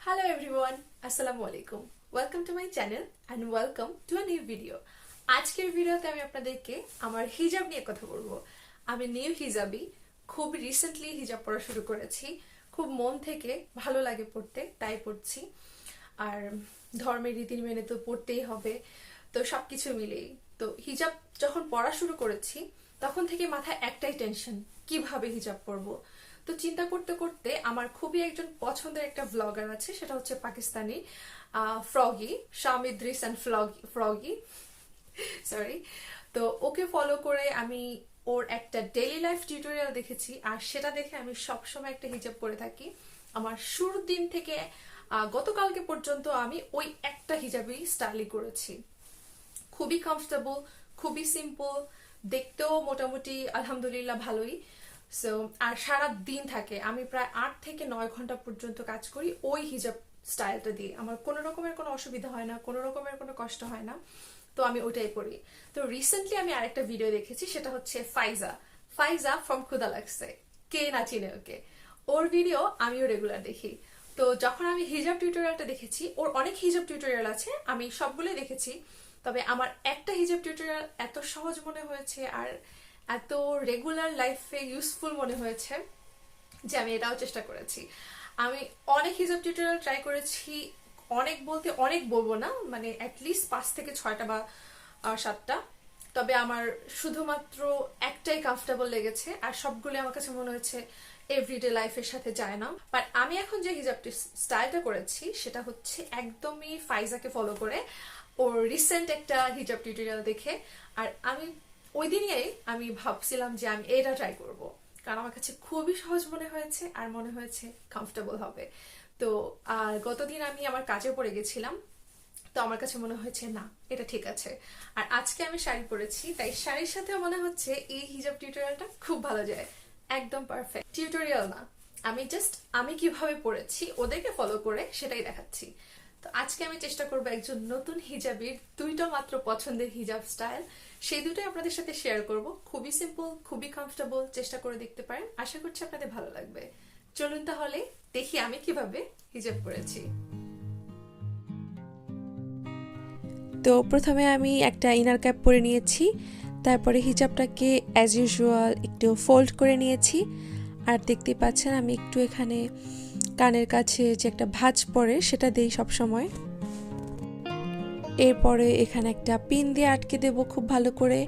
Hello everyone, Assalamu alaikum. Welcome to my channel and welcome to a new video. আজকের ভিডিওতে আমি আপনাদেরকে আমার হিজাব নিয়ে কথা বলবো। আমি নিউ হিজাবি, খুব রিসেন্টলি হিজাব পড়া শুরু করেছি। খুব মন থেকে ভালো লাগে পড়তে, তাই পড়ছি। আর ধর্মের রীতি মেনে তো পড়তেই হবে, তো সবকিছু মিলেই। তো হিজাব যখন পড়া শুরু করেছি তখন থেকে মাথায় একটাই টেনশন, কিভাবে হিজাব পরবো। তো চিন্তা করতে করতে আমার খুবই একজন পছন্দের একটা ব্লগার আছে, সেটা হচ্ছে Pakistani froggy, শামিদ্রিস and froggy sorry. তো ওকে ফলো করে আমি ওর একটা ডেইলি লাইফ টিউটোরিয়াল দেখেছি, আর সেটা দেখে আমি সবসময় একটা হিজাব পরে থাকি। আমার শুরুর দিন থেকে গতকালকে পর্যন্ত আমি ওই একটা হিজাবই স্টাইলই করেছি। খুবই কমফোর্টেবল, খুবই সিম্পল, দেখতেও মোটামুটি আলহামদুলিল্লাহ ভালোই। সো আর সারা দিন থাকে, আমি প্রায় 8 থেকে 9 ঘন্টা পর্যন্ত কাজ করি ওই হিজাব স্টাইলটা দিয়ে। আমার কোনো রকমের কোনো অসুবিধা হয় না, কোনো রকমের কোনো কষ্ট হয় না, তো আমি ওটাই করি। তো রিসেন্টলি আমি আরেকটা ভিডিও দেখেছি, সেটা হচ্ছে ফাইজা ফ্রম খুদা লাগছে, কে না চিনে ওকে। ওর ভিডিও আমিও রেগুলার দেখি। তো যখন আমি হিজাব টিউটোরিয়ালটা দেখেছি, ওর অনেক হিজাব টিউটোরিয়াল আছে, আমি সবগুলোই দেখেছি, তবে আমার একটা হিজাব টিউটোরিয়াল এত সহজ মনে হয়েছে আর এত রেগুলার লাইফে ইউজফুল মনে হয়েছে যে আমি এটাও চেষ্টা করেছি। আমি অনেক হিজাব টিউটোরিয়াল ট্রাই করেছি, অনেক বলতে অনেক বলবো না, মানে অ্যাটলিস্ট 5 থেকে 6টা বা 7টা, তবে আমার শুধুমাত্র একটাই কমফোর্টেবল লেগেছে, আর সবগুলো আমার কাছে মনে হয়েছে এভরিডে লাইফের সাথে যায় না। বাট আমি এখন যে হিজাব স্টাইলটা করেছি সেটা হচ্ছে একদমই ফাইজাকে ফলো করে, ওর রিসেন্ট একটা হিজাব টিউটোরিয়াল দেখে। আর আমি ওই দিনই আমি ভাবছিলাম যে আমি এটা ট্রাই করব, কারণ আমার কাছে খুবই সহজ মনে হয়েছে আর মনে হয়েছে কমফোর্টেবল হবে। তো গতদিন আমি আমার কাজে পড়ে গেছিলাম, তো আমার কাছে মনে হয়েছে না, এটা ঠিক আছে। আর আজকে আমি শাড়ি পরেছি, তাই শাড়ির সাথে মনে হচ্ছে এই হিজাব টিউটোরিয়ালটা খুব ভালো যায়। একদম পারফেক্ট টিউটোরিয়াল না, আমি কিভাবে পড়েছি ওদেরকে ফলো করে সেটাই দেখাচ্ছি। তো আজকে আমি চেষ্টা করবো একজন নতুন হিজাবির 2টা মাত্র পছন্দের হিজাব স্টাইল, সেই দুটোই আপনাদের সাথে শেয়ার করব। খুবই সিম্পল, খুবই কমফোর্টেবল, চেষ্টা করে দেখতে পারেন, আশা করছি আপনাদের ভালো লাগবে। চলুন তাহলে দেখি আমি কিভাবে হিজাব পরেছি। তো প্রথমে আমি একটা ইনার ক্যাপ পরে নিয়েছি, তারপরে হিজাবটাকে অ্যাজ ইউজুয়াল একটু ফোল্ড করে নিয়েছি। আর দেখতে পাচ্ছেন আমি একটু এখানে কানের কাছে যে একটা ভাঁজ পরে সেটা দেই সবসময়। এরপরে এখানে একটা পিন দিয়ে আটকে দেব খুব ভালো করে,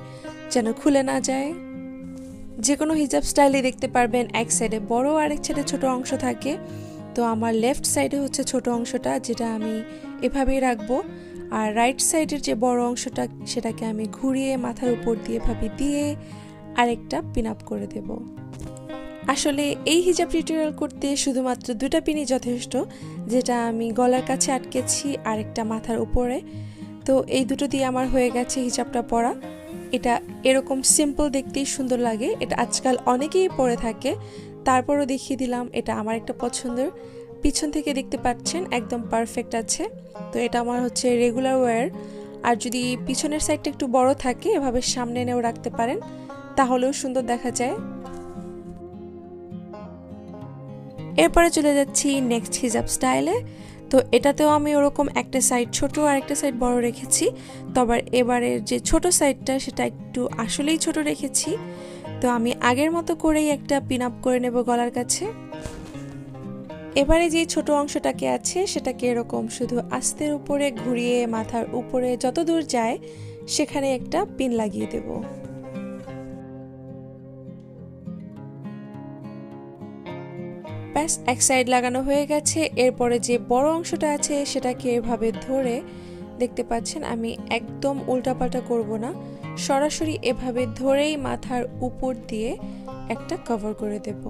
যেন খুলে না যায়। যে কোনো হিজাব স্টাইলে দেখতে পারবেন এক সাইডে বড় আর এক সাইডে ছোট অংশ থাকে। তো আমার লেফট সাইডে হচ্ছে ছোট অংশটা, যেটা আমি এভাবেই রাখবো। আর রাইট সাইডের যে বড় অংশটা সেটাকে আমি ঘুরিয়ে মাথার উপর দিয়ে এভাবে দিয়ে আরেকটা পিন আপ করে দেব। আসলে এই হিজাব টিউটোরিয়াল করতে শুধুমাত্র 2টা পিনই যথেষ্ট, যেটা আমি গলার কাছে আটকেছি আর একটা মাথার উপরে। তো এই দুটো দিয়ে আমার হয়ে গেছে হিজাবটা পরা। এটা এরকম সিম্পল দেখতেই সুন্দর লাগে, এটা আজকাল অনেকেই পরে থাকে, তারপরও দেখিয়ে দিলাম এটা আমার একটা পছন্দের। পিছন থেকে দেখতে পাচ্ছেন একদম পারফেক্ট আছে। তো এটা আমার হচ্ছে রেগুলার ওয়্যার। আর যদি পিছনের সাইডটা একটু বড় থাকে এভাবে সামনে এনেও রাখতে পারেন, তাহলেও সুন্দর দেখা যায়। এরপরে চলে যাচ্ছি নেক্সট হিজাব স্টাইলে। তো এটাতেও আমি ওরকম একটা সাইড ছোট আর একটা সাইড বড় রেখেছি, তবে এবারের যে ছোট সাইডটা সেটা একটু আসলেই ছোট রেখেছি। তো আমি আগের মতো করেই একটা পিন আপ করে নেব গলার কাছে। এবারে যে ছোট অংশটাকে আছে সেটাকে এরকম শুধু আস্তের উপরে ঘুরিয়ে মাথার উপরে যত দূর যায় সেখানে একটা পিন লাগিয়ে দেব। ব্যাস, এক সাইড লাগানো হয়ে গেছে। এরপরে যে বড় অংশটা আছে সেটাকে এভাবে ধরে, দেখতে পাচ্ছেন আমি একদম উল্টাপাল্টা করব না, সরাসরি এভাবে ধরেই মাথার উপর দিয়ে একটা কভার করে দেব।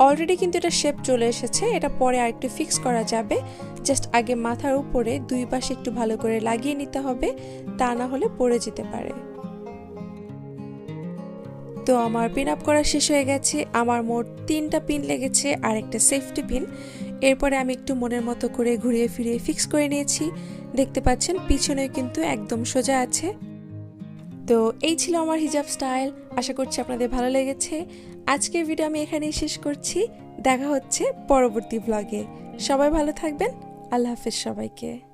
অলরেডি কিন্তু এটা শেপ চলে এসেছে, এটা পরে আরেকটু ফিক্স করা যাবে। জাস্ট আগে মাথার উপরে 2 পাশে একটু ভালো করে লাগিয়ে নিতে হবে, তা না হলে পড়ে যেতে পারে। তো আমার পিন আপ করা শেষ হয়ে গেছে। আমার মোট 3টা পিন লেগেছে আর একটা সেফটি পিন। এরপরে আমি একটু মনের মতো করে ঘুরিয়ে ফিরিয়ে ফিক্স করে নিয়েছি। দেখতে পাচ্ছেন পিছনে কিন্তু একদম সোজা আছে। তো এই ছিল আমার হিজাব স্টাইল, আশা করছি আপনাদের ভালো লেগেছে। আজকের ভিডিও আমি এখানেই শেষ করছি। দেখা হচ্ছে পরবর্তী ব্লগে। সবাই ভালো থাকবেন। আল্লাহ হাফেজ সবাইকে।